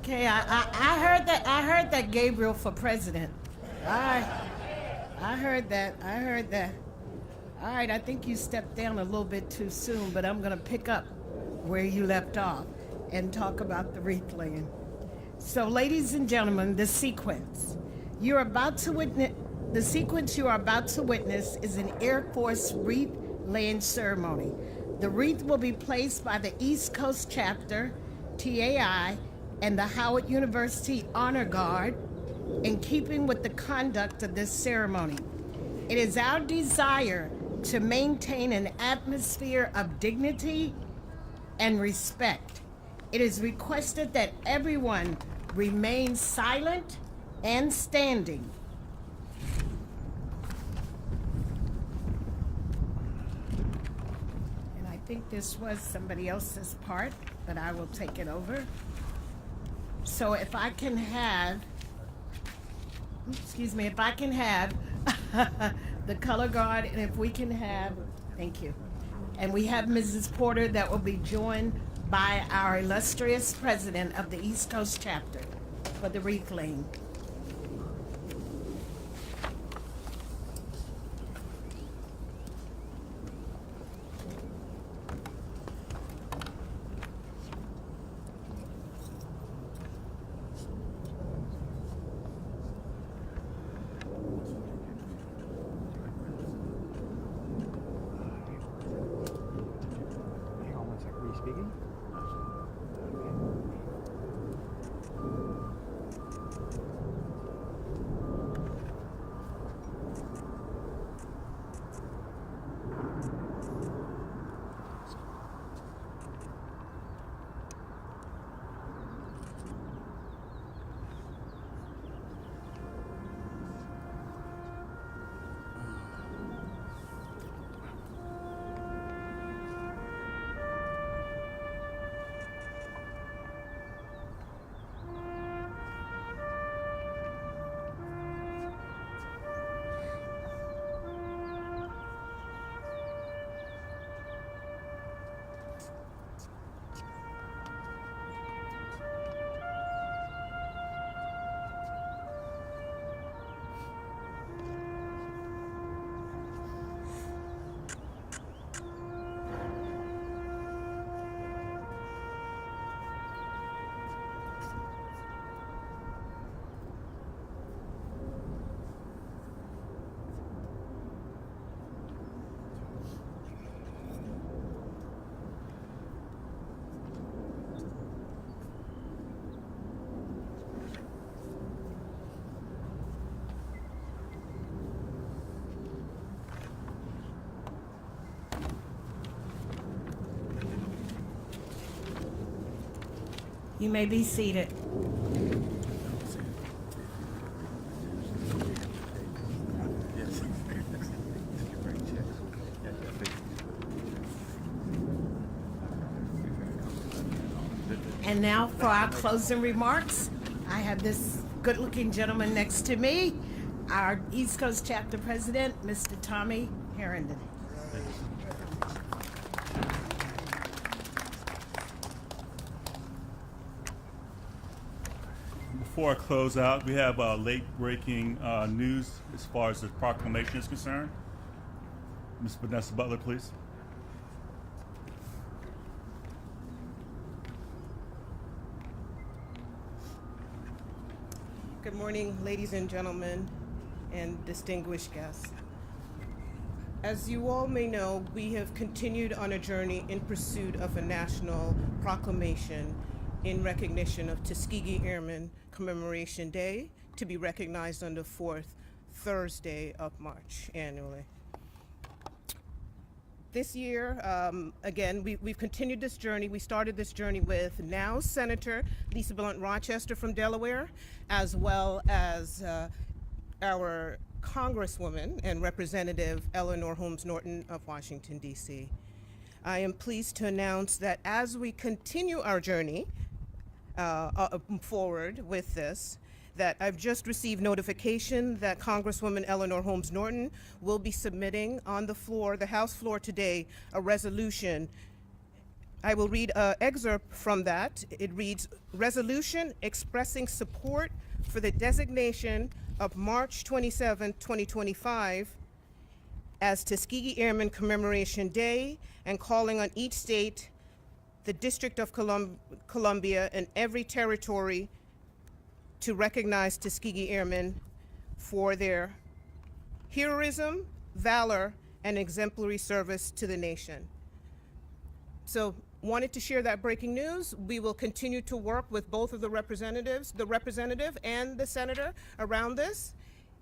Okay, I heard that. I heard that Gabriel for president. I heard that. I heard that. All right, I think you stepped down a little bit too soon, but I'm gonna pick up where you left off and talk about the wreath laying. So, ladies and gentlemen, the sequence you are about to witness is an Air Force wreath laying ceremony. The wreath will be placed by the East Coast Chapter, TAI, and the Howard University Honor Guard in keeping with the conduct of this ceremony. It is our desire to maintain an atmosphere of dignity and respect. It is requested that everyone remain silent and standing. And I think this was somebody else's part, but I will take it over. So if I can have, if I can have the color guard, and if we can have, thank you. And we have Mrs. Porter that will be joined by our illustrious president of the East Coast Chapter for the wreath laying. Hang on one second. Were you speaking? You may be seated. And now for our closing remarks, I have this good-looking gentleman next to me, our East Coast Chapter President, Mr. Tommy Herndon. Before I close out, we have late-breaking news as far as the proclamation is concerned. Ms. Vanessa Butler, please. Good morning, ladies and gentlemen, and distinguished guests. As you all may know, we have continued on a journey in pursuit of a national proclamation in recognition of Tuskegee Airmen Commemoration Day, to be recognized on the fourth Thursday of March annually. This year, again, we've continued this journey. We started this journey with now Senator Lisa Blunt Rochester from Delaware, as well as our Congresswoman and Representative Eleanor Holmes Norton of Washington, D.C. I am pleased to announce that as we continue our journey forward with this, that I've just received notification that Congresswoman Eleanor Holmes Norton will be submitting on the floor, the House floor today, a resolution I will read an excerpt from that. It reads, "Resolution expressing support for the designation of March 27, 2025 as Tuskegee Airmen Commemoration Day and calling on each state, the District of Columbia, and every territory to recognize Tuskegee Airmen for their heroism, valor, and exemplary service to the nation." So wanted to share that breaking news. We will continue to work with both of the representatives, the representative and the senator, around this.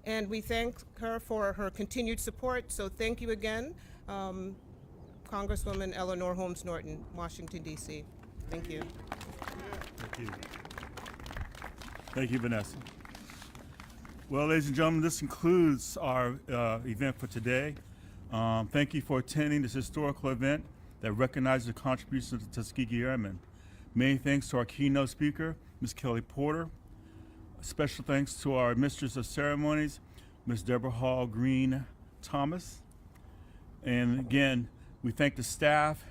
And we thank her for her continued support. So thank you again, Congresswoman Eleanor Holmes Norton, Washington, D.C. Thank you. Thank you. Thank you, Vanessa. Well, ladies and gentlemen, this concludes our event for today. Thank you for attending this historical event that recognizes the contributions of the Tuskegee Airmen. Many thanks to our keynote speaker, Ms. Kelly Porter. Special thanks to our Mistress of Ceremonies, Ms. Deborah Hall Green Thomas. And again, we thank the staff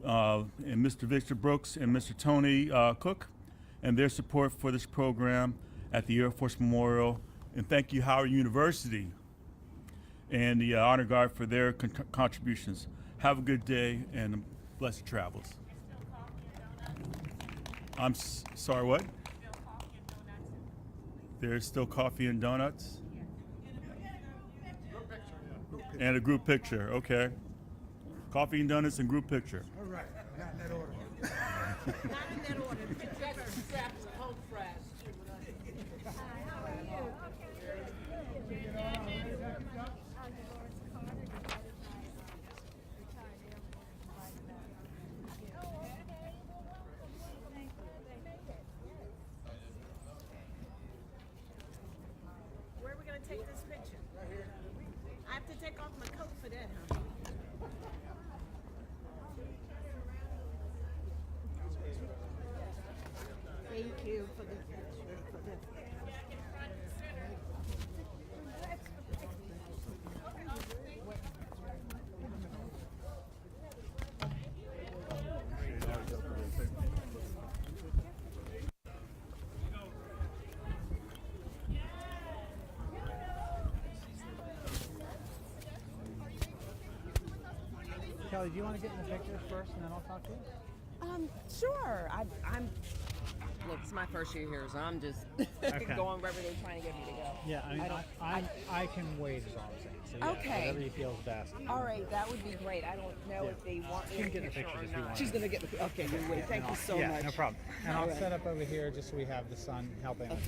and Mr. Victor Brooks and Mr. Tony Cook and their support for this program at the Air Force Memorial. And thank you, Howard University and the Honor Guard for their contributions. Have a good day and blessed travels. I'm sorry, what? There's still coffee and donuts? And a group picture, okay. Coffee and donuts and group picture. All right, not in that order. Not in that order. Where are we going to take this picture? I have to take off my coat for that, huh? Thank you for the picture. Kelly, do you want to get in the pictures first, and then I'll talk to you? Sure. Look, it's my first year here, so I'm just going wherever they're trying to get me to go. Yeah, I mean, I can wait, is all I'm saying. So yeah, Okay. whatever you feel is best. All right, that would be great. I don't know if they want me She in can the get in the picture or pictures if you not. want. She's gonna get the, okay, you wait, thank you so yeah, much. no problem. And All I'll right. set up over here just so we have the sun helping us.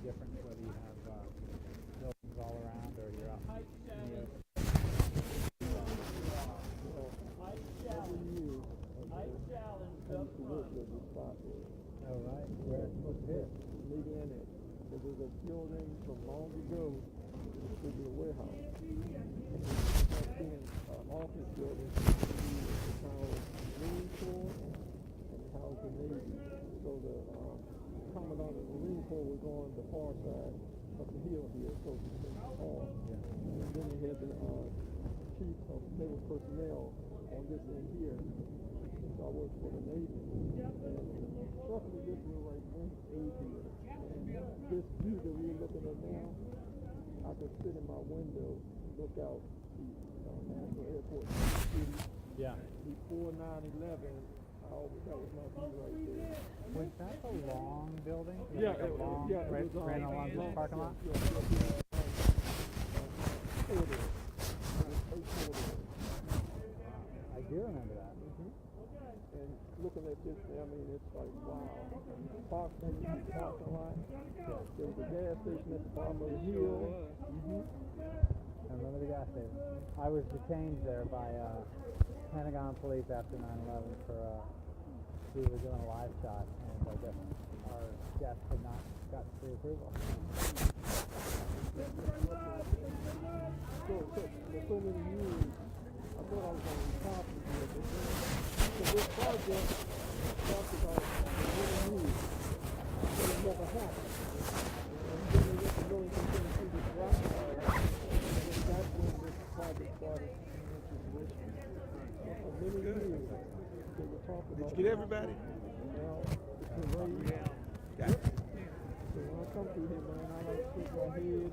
Difference whether you have buildings all around or you're out in the open. Navy Annex. There was a building from long ago, it was a warehouse. That's been an office building to house the Marine Corps and to house the Navy. So the Commandant of the Marine Corps was on the far side of the hill here, close to the hall. And then they had the Chief of Naval Personnel on this end here. So I worked for the Navy. And roughly this was like 180. This view that we're looking at now, I could sit in my window, look out the National Airport City. Yeah. Before 9/11, that was my view right there. Was that a long building? Yeah, like a long, yeah, right, it was ran along this parking lot? I do remember that. And looking at this, I mean, it's like, wow. Parking lot. There was a gas station at the bottom of the hill. I remember the gas station. I was detained there by Pentagon police after 9/11 for we were doing a live shot, and I guess our guest had not got pre-approval. For so many years, I thought I was going to be popular, but so this project talked about many years, but it never happened. And then they went to Millington, Tennessee, this rock and that's when this project started into fruition. So for many years, they were talking about. Did you get everybody? Now, it's been raised. Got it. So when I come through here, man, I like to shake my head and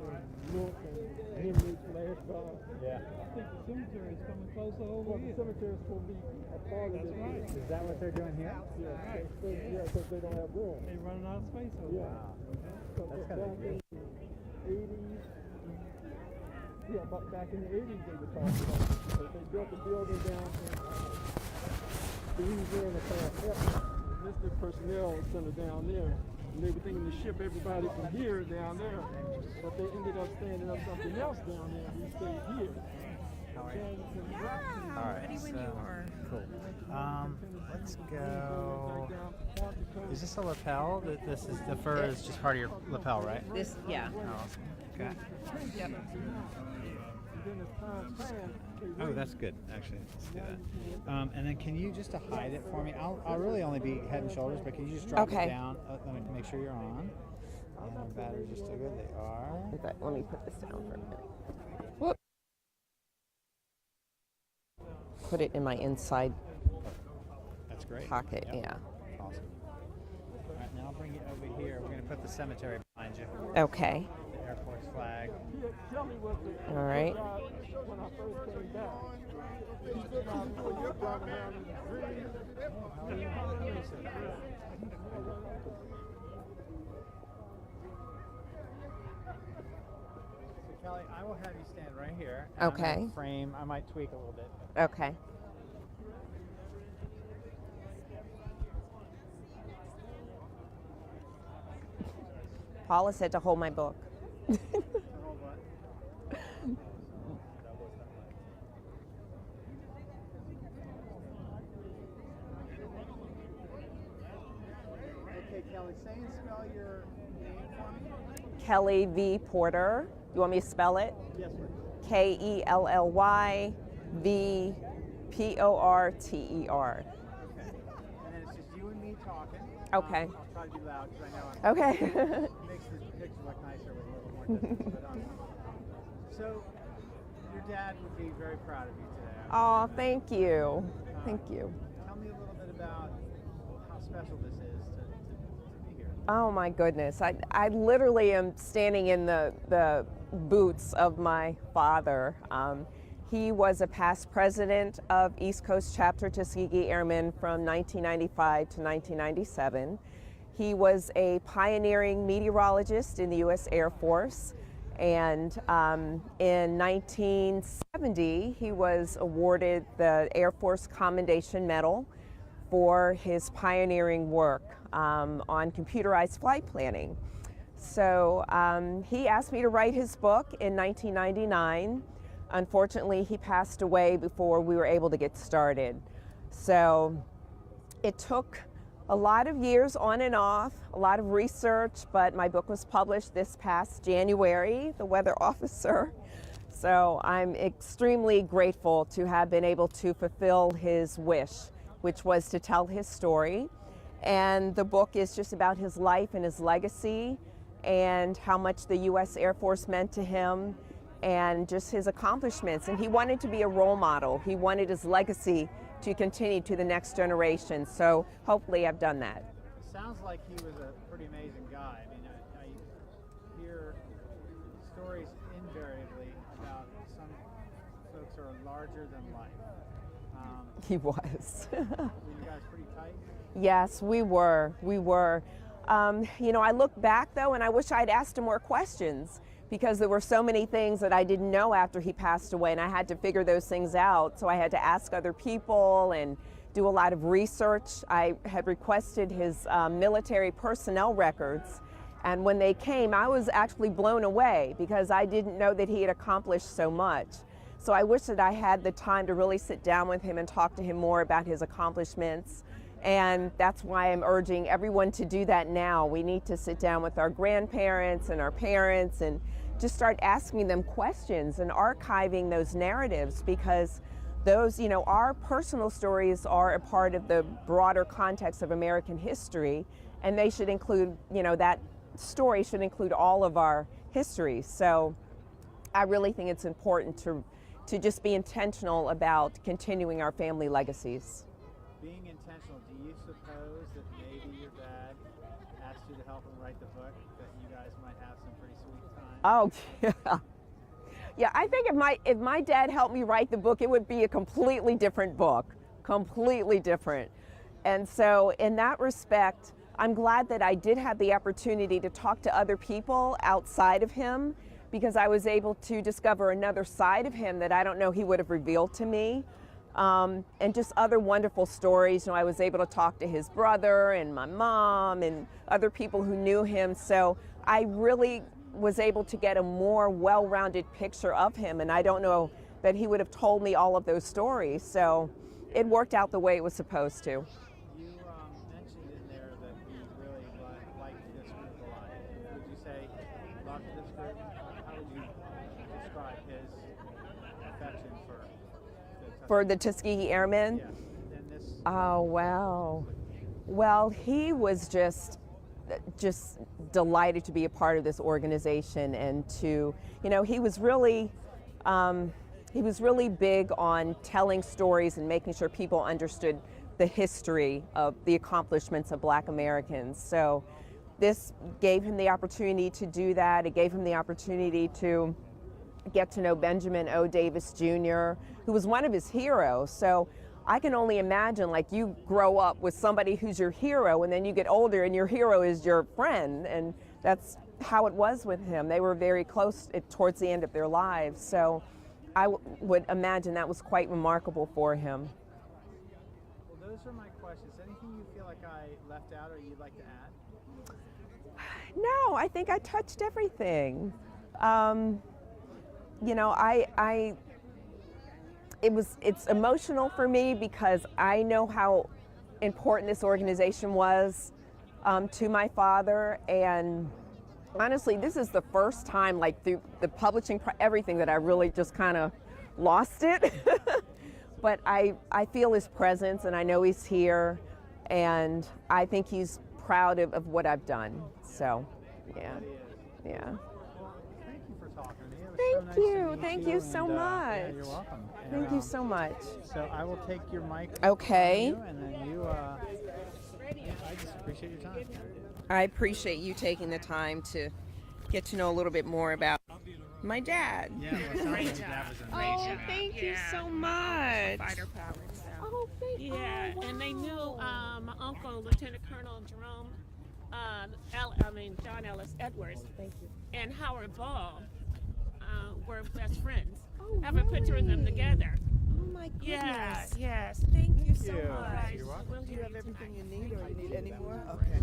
look and memories flash by. Yeah. I think the cemetery is coming closer over here. The cemetery is going to be a part of this. Right. Is that what they're doing here? Yeah, right. Because they don't have room. They're running out of space over here. Wow. So That's back in the 80s, back in the 80s they were talking about it. So they built a building down in Louisiana called Airmen. Enlisted personnel center down there. And they were thinking to ship everybody from here down there, but they ended up standing up something else down there. We stayed here. All right, so cool. Let's go. Is this a lapel? This is the fur is just part of your lapel, right? This, yeah. Oh, awesome. Okay. Yep. Oh, that's good. Actually, let's do that. And then can you just to hide it for me? I'll really only be head and shoulders, but can you just drop it down? Let me make sure you're on. And our batteries are still good. They are. Okay, let me put this down for a minute. Whoop. Put it in my inside That's great. pocket. Yep. Yeah. Awesome. All right, now I'll bring it over here. We're going to put the cemetery behind you. Okay. The Air Force flag. All right. When I first came back, driving around in the street. So Kelly, I will have you stand right here. Okay. Frame. I might tweak a little bit. Okay. Paula said to hold my book. Okay, Kelly, say and spell your name for me. Kelly V. Porter. You want me to spell it? Yes, sir. Kelly VPorter. And then it's just you and me talking. Okay. I'll try to be loud because I know I'm Okay. it makes the picture look nicer with a little more distance. But, so, your dad would be very proud of you today. Oh, thank you. Thank you. Tell me a little bit about how special this is to be here. Oh my goodness. I literally am standing in the boots of my father. He was a past president of East Coast Chapter Tuskegee Airmen from 1995 to 1997. He was a pioneering meteorologist in the U.S. Air Force. And in 1970, he was awarded the Air Force Commendation Medal for his pioneering work on computerized flight planning. So he asked me to write his book in 1999. Unfortunately, he passed away before we were able to get started. So it took A lot of years on and off, a lot of research, but my book was published this past January, The Weather Officer. So I'm extremely grateful to have been able to fulfill his wish, which was to tell his story. And the book is just about his life and his legacy and how much the U.S. Air Force meant to him and just his accomplishments. And he wanted to be a role model. He wanted his legacy to continue to the next generation. So hopefully I've done that. It sounds like he was a pretty amazing guy. I mean, I hear stories invariably about some folks are larger than life. He was. Were you guys pretty tight? Yes, we were. We were. You know, I look back though, and I wish I'd asked him more questions, because there were so many things that I didn't know after he passed away, and I had to figure those things out. So I had to ask other people and do a lot of research. I had requested his military personnel records, and when they came, I was actually blown away because I didn't know that he had accomplished so much. So I wish that I had the time to really sit down with him and talk to him more about his accomplishments. And that's why I'm urging everyone to do that now. We need to sit down with our grandparents and our parents and just start asking them questions and archiving those narratives, because those, you know, our personal stories are a part of the broader context of American history, and they should include, you know, that story should include all of our history. So I really think it's important to just be intentional about continuing our family legacies. Being intentional, do you suppose that maybe your dad asked you to help him write the book, that you guys might have some pretty sweet time? Oh, yeah. Yeah, I think if my dad helped me write the book, it would be a completely different book, completely different. And so in that respect, I'm glad that I did have the opportunity to talk to other people outside of him, because I was able to discover another side of him that I don't know he would have revealed to me. And just other wonderful stories. You know, I was able to talk to his brother and my mom and other people who knew him. So I really was able to get a more well-rounded picture of him, and I don't know that he would have told me all of those stories. So it worked out the way it was supposed to. You mentioned in there that you really liked this group a lot. Would you say loved this group? How would you describe his affection for the Tuskegee Airmen? Yeah. And this. Oh, wow. Well, he was just delighted to be a part of this organization, and to, you know, he was really big on telling stories and making sure people understood the history of the accomplishments of Black Americans. So this gave him the opportunity to do that. It gave him the opportunity to get to know Benjamin O. Davis Jr., who was one of his heroes. So I can only imagine, like, you grow up with somebody who's your hero, and then you get older and your hero is your friend, and that's how it was with him. They were very close towards the end of their lives. So I would imagine that was quite remarkable for him. Well, those are my questions. Anything you feel like I left out or you'd like to add? No, I think I touched everything. You know, it's emotional for me because I know how important this organization was to my father, and honestly, this is the first time, like, through the publishing, everything, that I really just kind of lost it. But I feel his presence, and I know he's here, and I think he's proud of what I've done. So, yeah. Thank you for talking to me. It was Thank so nice you. to meet Thank you so much. Yeah, you're welcome. Thank you so much. So I will take your mic. Okay. From you, and then you. I just appreciate your time. I appreciate you taking the time to get to know a little bit more about my dad. Yeah, well, it sounds like your dad was amazing. Oh, thank you so much. Fighter pilots. So. Oh, thank you. Yeah, oh, wow. and they knew my uncle, Lieutenant Colonel Jerome, John Ellis Edwards, Thank you. and Howard Ball were best friends. Oh, I have a picture of them together. Oh my goodness. Yes. Thank you so you. much. You're welcome. We'll Do you hear have you everything tonight. you need, or you need any more? Okay.